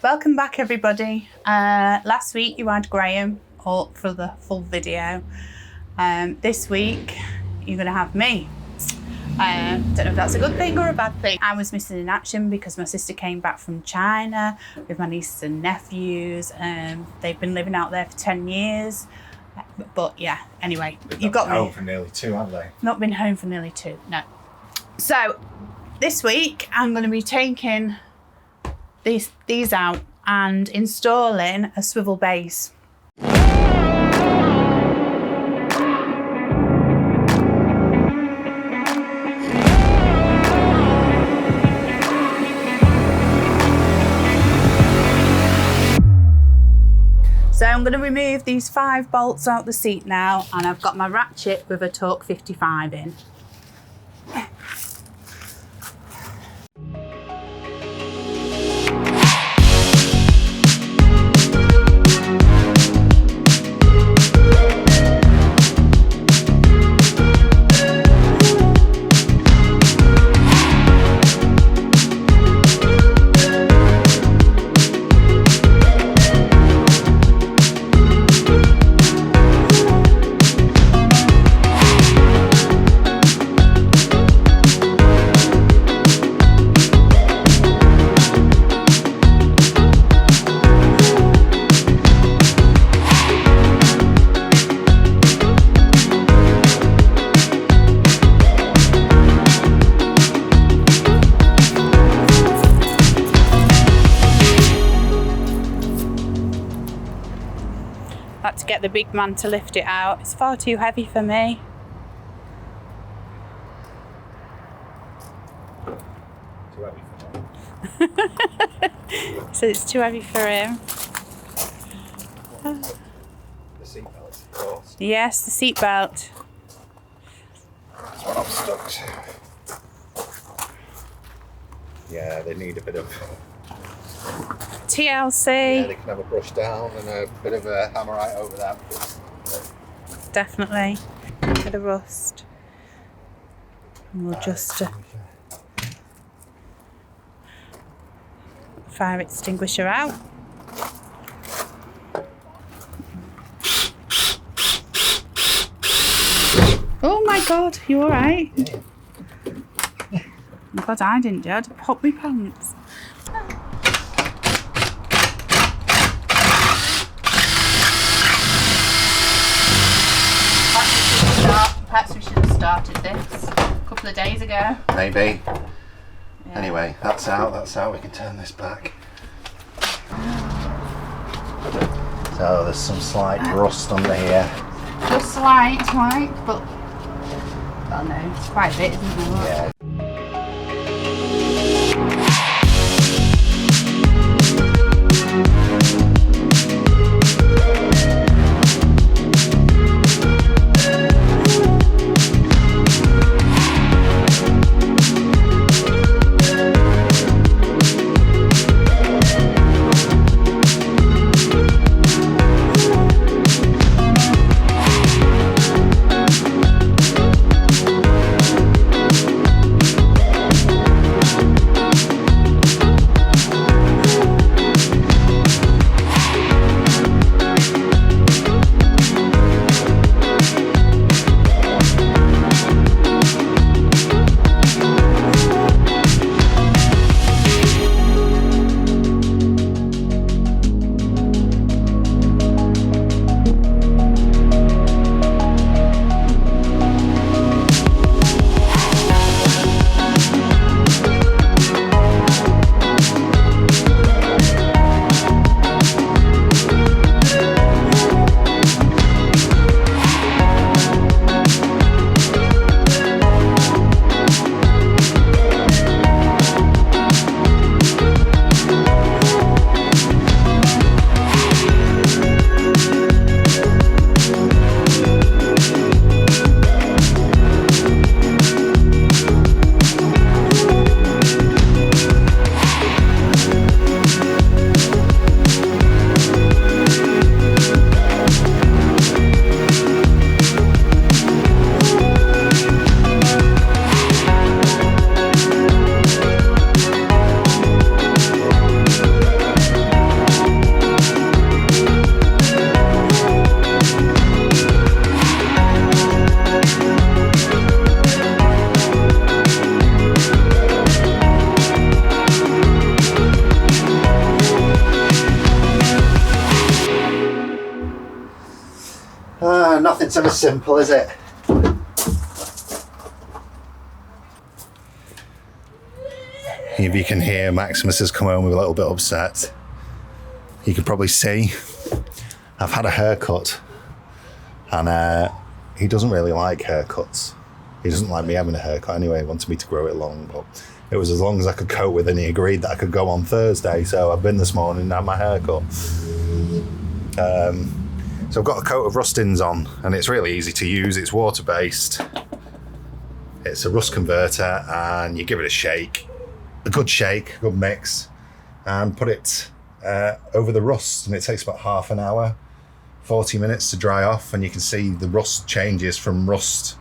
Welcome back, everybody. Last week you had Graham up for the full video. This week you're going to have me. Don't know if that's a good thing or a bad thing. I was missing in action because my sister came back from China with my nieces and nephews. They've been living out there for 10 years. But yeah, anyway, you've got me. Not been home for nearly 2, have they? Not been home for nearly 2, no. So this week I'm going to be taking these out and installing a swivel base. So I'm going to remove these 5 bolts out the seat now, and I've got my ratchet with a torque 55 in. Had to get the big man to lift it out. It's far too heavy for me. Too heavy for him. So it's too heavy for him. The seatbelt, of course. Yes, the seat belt. That's what I'm stuck to. Yeah, they need a bit of... TLC. Yeah, they can have a brush down and a bit of a hammerite over that. Definitely. Bit of rust. And we'll just fire extinguisher out. Oh my God, you alright? Yeah. Oh my God, I didn't do it. I had to pop my pants. Perhaps we should have started this a couple of days ago. Maybe. Yeah. Anyway, that's out. We can turn this back. So there's some slight rust under here. Just slight, but well, no, it's quite a bit, isn't it? Yeah. nothing's ever simple, is it? If you can hear, Maximus has come home a little bit upset. You can probably see I've had a haircut, and he doesn't really like haircuts. He doesn't like me having a haircut anyway. He wanted me to grow it long, but it was as long as I could cope with, and he agreed that I could go on Thursday. So I've been this morning and had my haircut. So I've got a coat of rustins on, and it's really easy to use. It's water-based. It's a rust converter, and you give it a good mix, and put it over the rust, and it takes about half an hour, 40 minutes to dry off, and you can see the rust changes from rust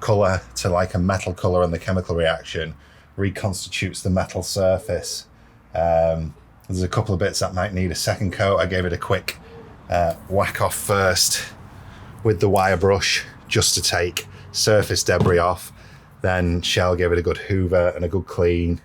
colour to like a metal colour, and the chemical reaction reconstitutes the metal surface. There's a couple of bits that might need a second coat. I gave it a quick whack off first with the wire brush just to take surface debris off. Then Shell gave it a good hoover and a good clean,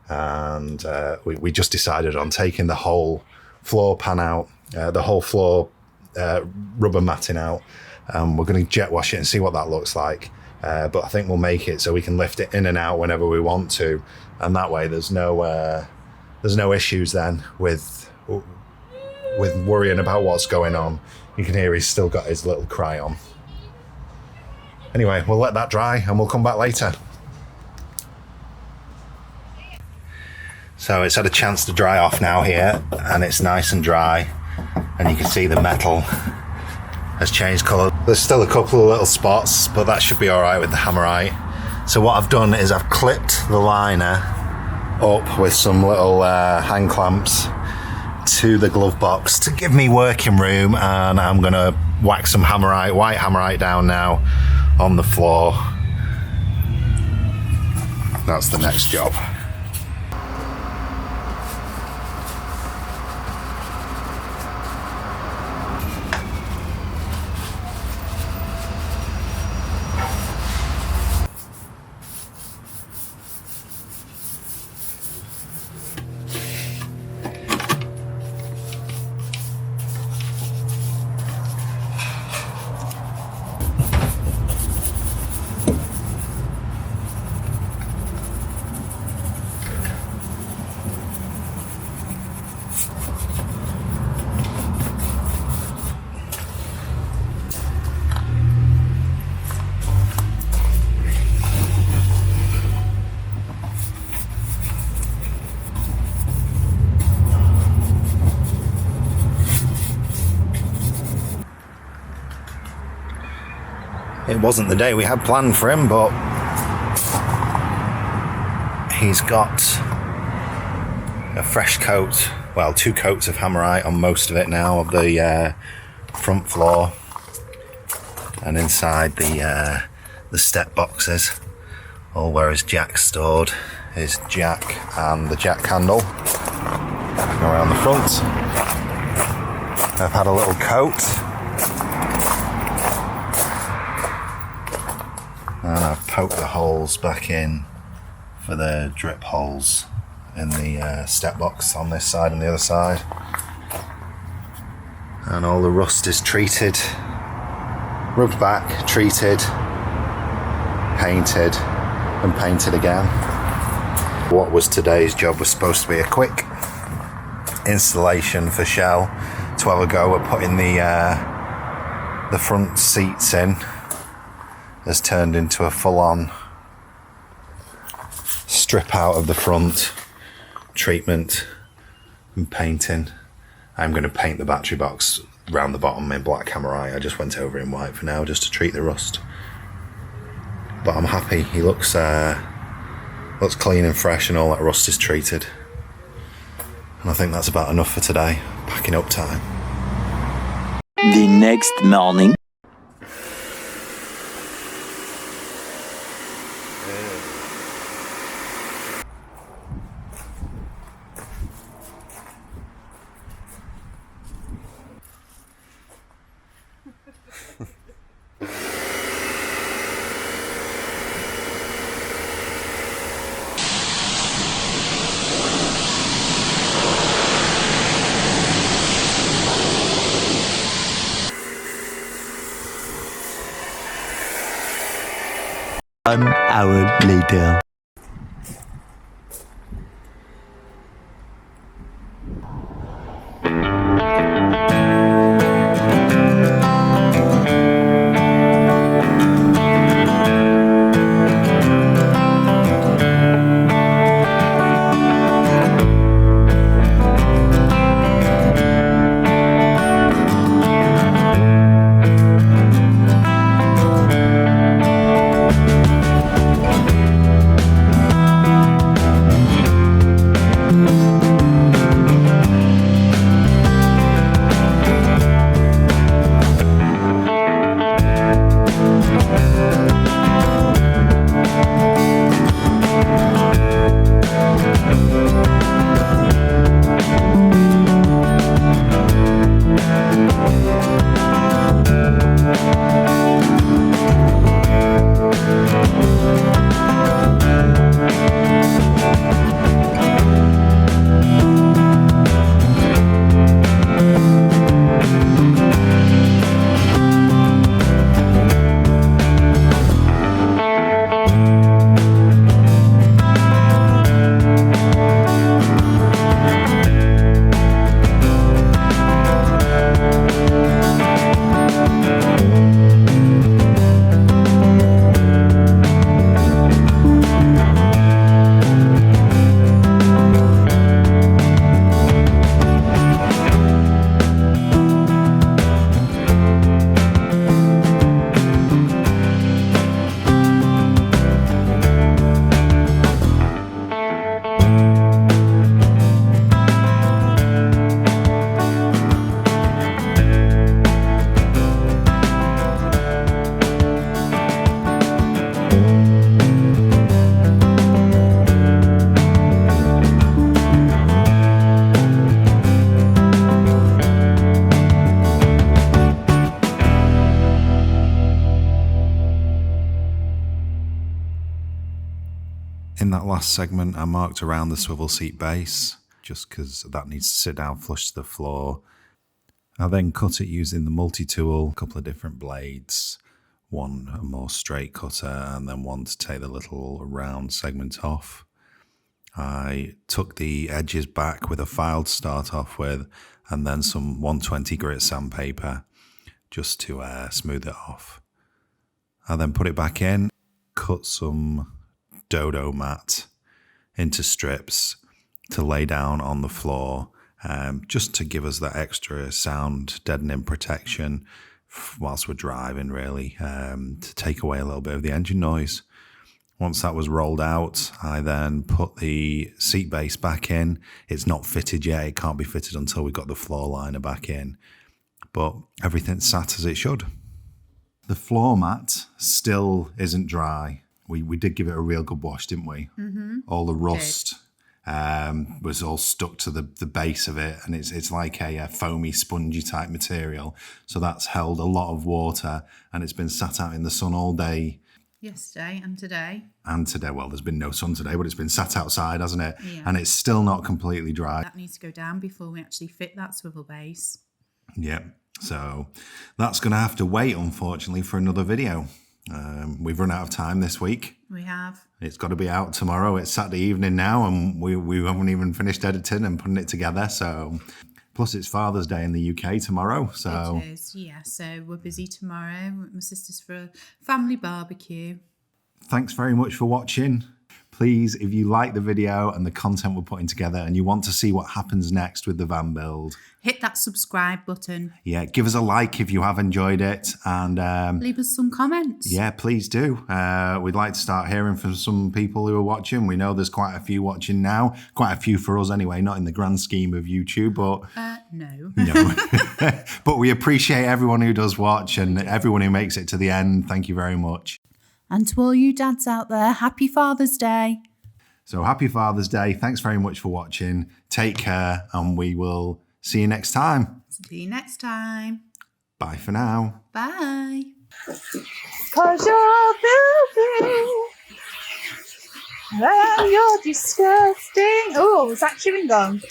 and we just decided on taking the whole floor pan out, the whole floor rubber matting out, and we're going to jet wash it and see what that looks like. But I think we'll make it so we can lift it in and out whenever we want to, and that way there's no issues then with worrying about what's going on. You can hear he's still got his little cry on. Anyway, we'll let that dry and we'll come back later. So it's had a chance to dry off now here, and it's nice and dry, and you can see the metal has changed colour. There's still a couple of little spots, but that should be all right with the Hammerite. So what I've done is I've clipped the liner up with some little hand clamps to the glove box to give me working room, and I'm going to whack some Hammerite, white Hammerite down now on the floor. That's the next job. It wasn't the day we had planned for him, but he's got a fresh coat, well, 2 coats of Hammerite on most of it now, of the front floor and inside the step boxes, all where his jack's stored, his jack and the jack handle around the front. I've had a little coat, and I've poked the holes back in for the drip holes in the step box on this side and the other side. And all the rust is treated, rubbed back, treated, painted, and painted again. What was today's job was supposed to be a quick installation for Shell to have a go at putting the front seats in. Has turned into a full-on strip out of the front, treatment and painting. I'm going to paint the battery box round the bottom in black Hammerite. I just went over in white for now just to treat the rust. But I'm happy. He looks clean and fresh, and all that rust is treated. And I think that's about enough for today. Packing up time. The next morning. 1 hour later. In that last segment, I marked around the swivel seat base, just because that needs to sit down flush to the floor. I then cut it using the multi-tool, a couple of different blades, one a more straight cutter and then one to take the little round segment off. I took the edges back with a file to start off with and then some 120 grit sandpaper just to smooth it off. I then put it back in, cut some dodo mat into strips to lay down on the floor, just to give us that extra sound deadening protection whilst we're driving, really, to take away a little bit of the engine noise. Once that was rolled out, I then put the seat base back in. It's not fitted yet. It can't be fitted until we got the floor liner back in, but everything's sat as it should. The floor mat still isn't dry. We did give it a real good wash, didn't we? Mm-hmm. All the rust was all stuck to the base of it, and it's like a foamy, spongy type material. So that's held a lot of water, and it's been sat out in the sun all day. Yesterday and today. Well, there's been no sun today, but it's been sat outside, hasn't it? Yeah. And it's still not completely dry. That needs to go down before we actually fit that swivel base. Yeah, so that's going to have to wait, unfortunately, for another video. We've run out of time this week. We have. It's got to be out tomorrow. It's Saturday evening now, and we haven't even finished editing and putting it together. So, plus it's Father's Day in the UK tomorrow. So it is, yeah. So we're busy tomorrow with my sisters for a family barbecue. Thanks very much for watching. Please, if you like the video and the content we're putting together and you want to see what happens next with the van build, hit that subscribe button. Yeah, give us a like if you have enjoyed it, and leave us some comments. Yeah, please do. We'd like to start hearing from some people who are watching. We know there's quite a few watching now, quite a few for us anyway, not in the grand scheme of YouTube, but no. But we appreciate everyone who does watch and everyone who makes it to the end. Thank you very much. And to all you dads out there, happy Father's Day. So happy Father's Day. Thanks very much for watching. Take care, and we will see you next time. See you next time. Bye for now. Bye. 'Cause you're filthy and you're disgusting. Oh, is that chewing gum?